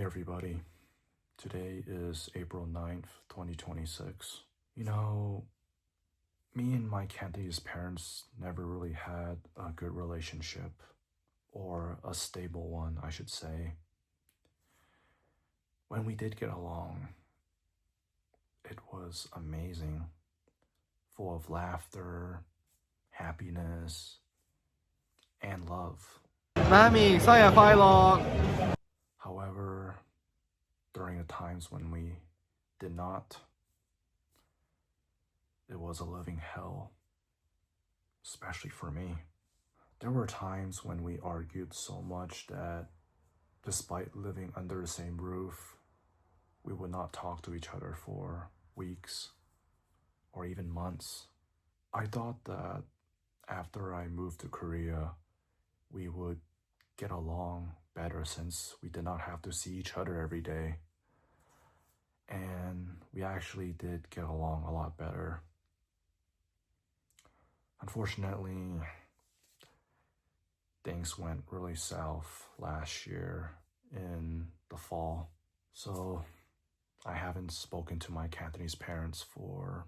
everybody. Today is April 9th, 2026. You know, me and my Cantonese parents never really had a good relationship, or a stable one, I should say. When we did get along, it was amazing, full of laughter, happiness, and love. 媽咪，生日快樂！ However, during the times when we did not, it was a living hell, especially for me. There were times when we argued so much that, despite living under the same roof, we would not talk to each other for weeks or even months. I thought that after I moved to Korea, we would get along better since we did not have to see each other every day. And we actually did get along a lot better. Unfortunately, things went really south last year in the fall. So I haven't spoken to my Cantonese parents for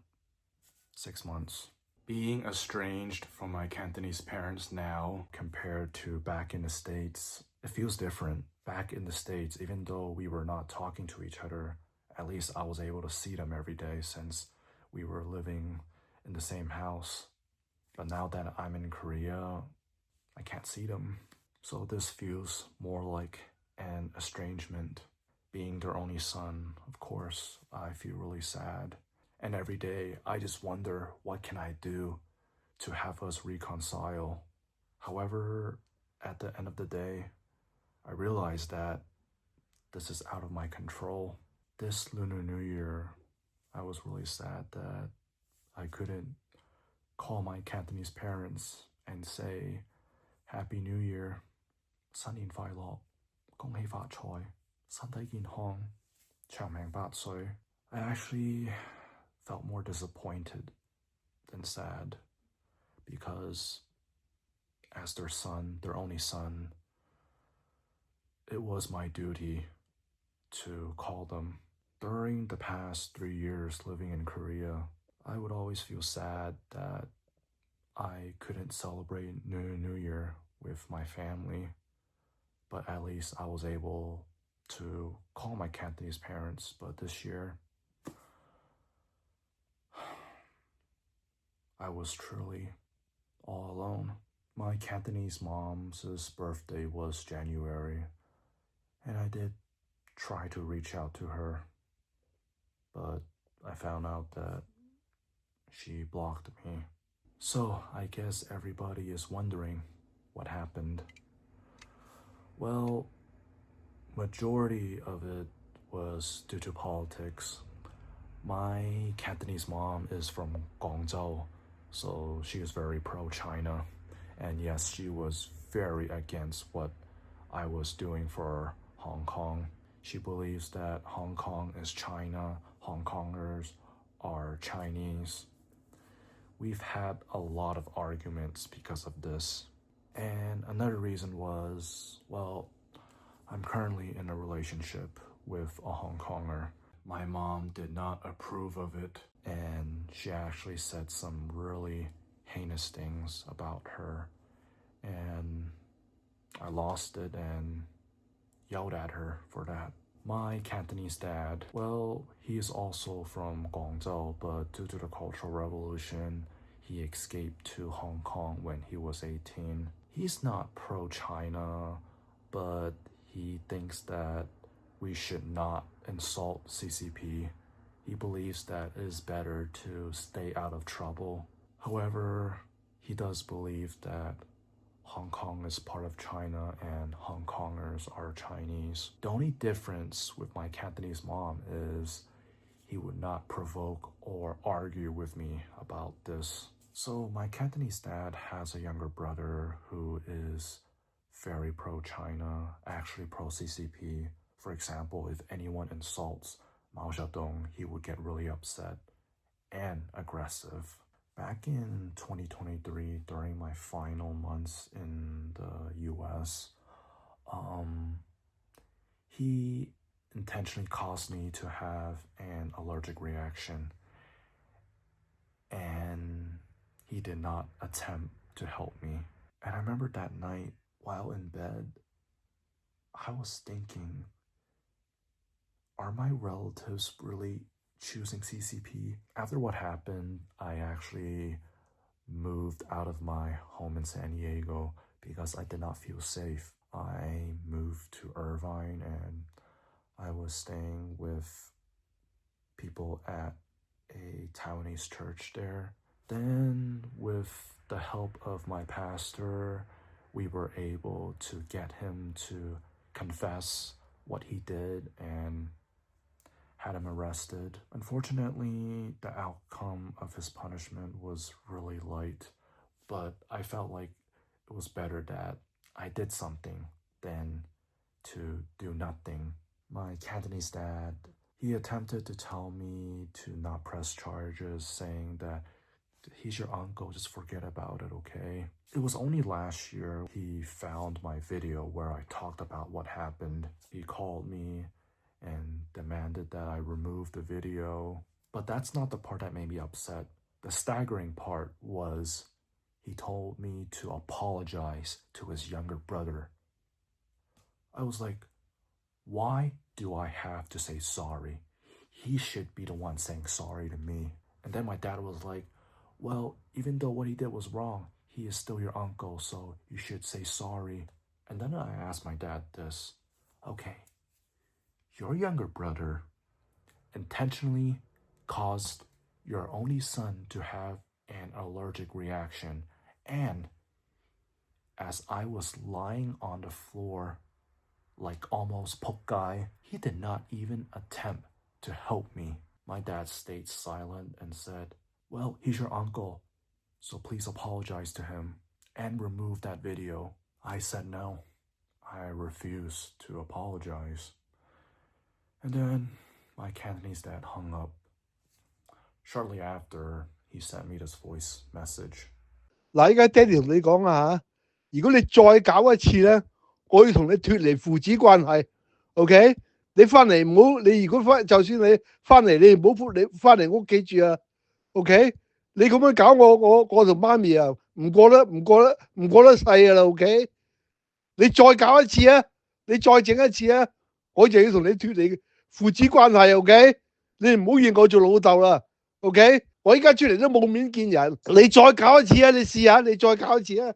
6 months. Being estranged from my Cantonese parents now compared to back in the States, it feels different. Back in the States, even though we were not talking to each other, at least I was able to see them every day since we were living in the same house. But now that I'm in Korea, I can't see them. So this feels more like an estrangement. Being their only son, of course, I feel really sad. And every day, I just wonder, what can I do to have us reconcile? However, at the end of the day, I realize that this is out of my control. This Lunar New Year, I was really sad that I couldn't call my Cantonese parents and say, Happy New Year, 新年快樂，恭喜發財，身體健康，長命百歲. I actually felt more disappointed than sad because as their son, their only son, it was my duty to call them. During the past 3 years living in Korea, I would always feel sad that I couldn't celebrate New Year with my family, but at least I was able to call my Cantonese parents. But this year, I was truly all alone. My Cantonese mom's birthday was January, and I did try to reach out to her, but I found out that she blocked me. So I guess everybody is wondering what happened. Well, majority of it was due to politics. My Cantonese mom is from Guangzhou, so she is very pro-China. And yes, she was very against what I was doing for Hong Kong. She believes that Hong Kong is China, Hong Kongers are Chinese. We've had a lot of arguments because of this. And another reason was, well, I'm currently in a relationship with a Hong Konger. My mom did not approve of it, and she actually said some really heinous things about her. And I lost it and yelled at her for that. My Cantonese dad, well, he is also from Guangzhou, but due to the Cultural Revolution, he escaped to Hong Kong when he was 18. He's not pro-China, but he thinks that we should not insult CCP. He believes that it is better to stay out of trouble. However, he does believe that Hong Kong is part of China and Hong Kongers are Chinese. The only difference with my Cantonese mom is he would not provoke or argue with me about this. So my Cantonese dad has a younger brother who is very pro-China, actually pro-CCP. For example, if anyone insults Mao Zedong, he would get really upset and aggressive. Back in 2023, during my final months in the US, he intentionally caused me to have an allergic reaction. And he did not attempt to help me. And I remember that night, while in bed, I was thinking, are my relatives really choosing CCP? After what happened, I actually moved out of my home in San Diego because I did not feel safe. I moved to Irvine and I was staying with people at a Taiwanese church there. Then, with the help of my pastor, we were able to get him to confess what he did and had him arrested. Unfortunately, the outcome of his punishment was really light, but I felt like it was better that I did something than to do nothing. My Cantonese dad, he attempted to tell me to not press charges, saying that he's your uncle, just forget about it, okay? It was only last year he found my video where I talked about what happened. He called me and demanded that I remove the video. But that's not the part that made me upset. The staggering part was he told me to apologize to his younger brother. I was like, why do I have to say sorry? He should be the one saying sorry to me. And then my dad was like, well, even though what he did was wrong, he is still your uncle, so you should say sorry. And then I asked my dad this, okay, your younger brother intentionally caused your only son to have an allergic reaction, and as I was lying on the floor like almost guy, he did not even attempt to help me. My dad stayed silent and said, well, he's your uncle, so please apologize to him and remove that video. I said no. I refused to apologize. And then my Cantonese dad hung up. Shortly after, he sent me this voice message. 嗱，依家爹哋同你講啊嚇，如果你再搞一次咧，我要同你脫離父子關係。OK，你翻嚟唔好，你如果就算你翻嚟，你唔好你翻嚟屋企住啊。OK，你咁樣搞我同媽咪啊，唔過得世噶啦。OK，你再搞一次啊，你再整一次啊，我就要同你脫離父子關係。OK，你唔好認我做老豆啦。OK，我依家出嚟都冇面見人，你再搞一次啊！你試下，你再搞一次啊！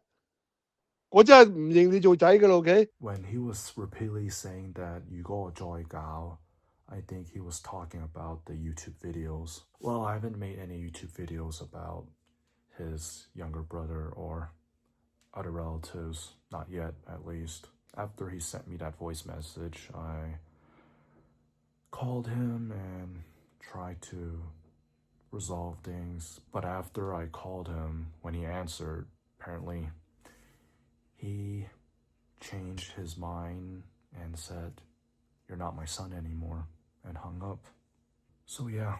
我真係唔認你做仔噶啦。OK。 When he was repeatedly saying that 如果我再搞, I think he was talking about the YouTube videos. Well, I haven't made any YouTube videos about his younger brother or other relatives, not yet at least. After he sent me that voice message, I called him and tried to resolve things. But after I called him, when he answered, apparently he changed his mind and said, you're not my son anymore, and hung up. So yeah,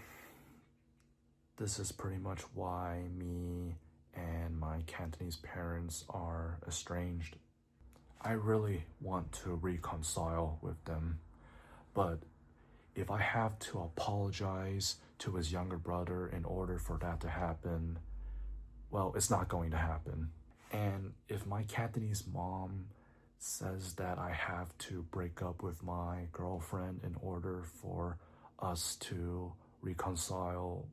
this is pretty much why me and my Cantonese parents are estranged. I really want to reconcile with them, but if I have to apologize to his younger brother in order for that to happen, well, it's not going to happen. And if my Cantonese mom says that I have to break up with my girlfriend in order for us to reconcile,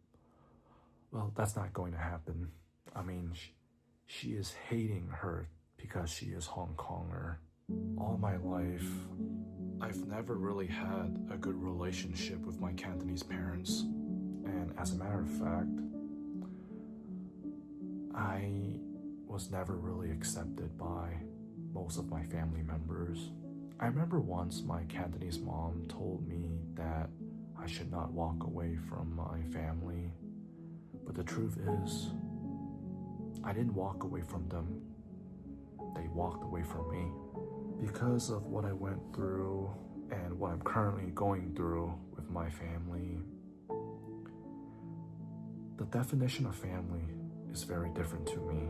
well, that's not going to happen. I mean, she is hating her because she is Hong Konger. All my life, I've never really had a good relationship with my Cantonese parents. And as a matter of fact, I was never really accepted by most of my family members. I remember once my Cantonese mom told me that I should not walk away from my family. But the truth is, I didn't walk away from them. They walked away from me. Because of what I went through and what I'm currently going through with my family, the definition of family is very different to me.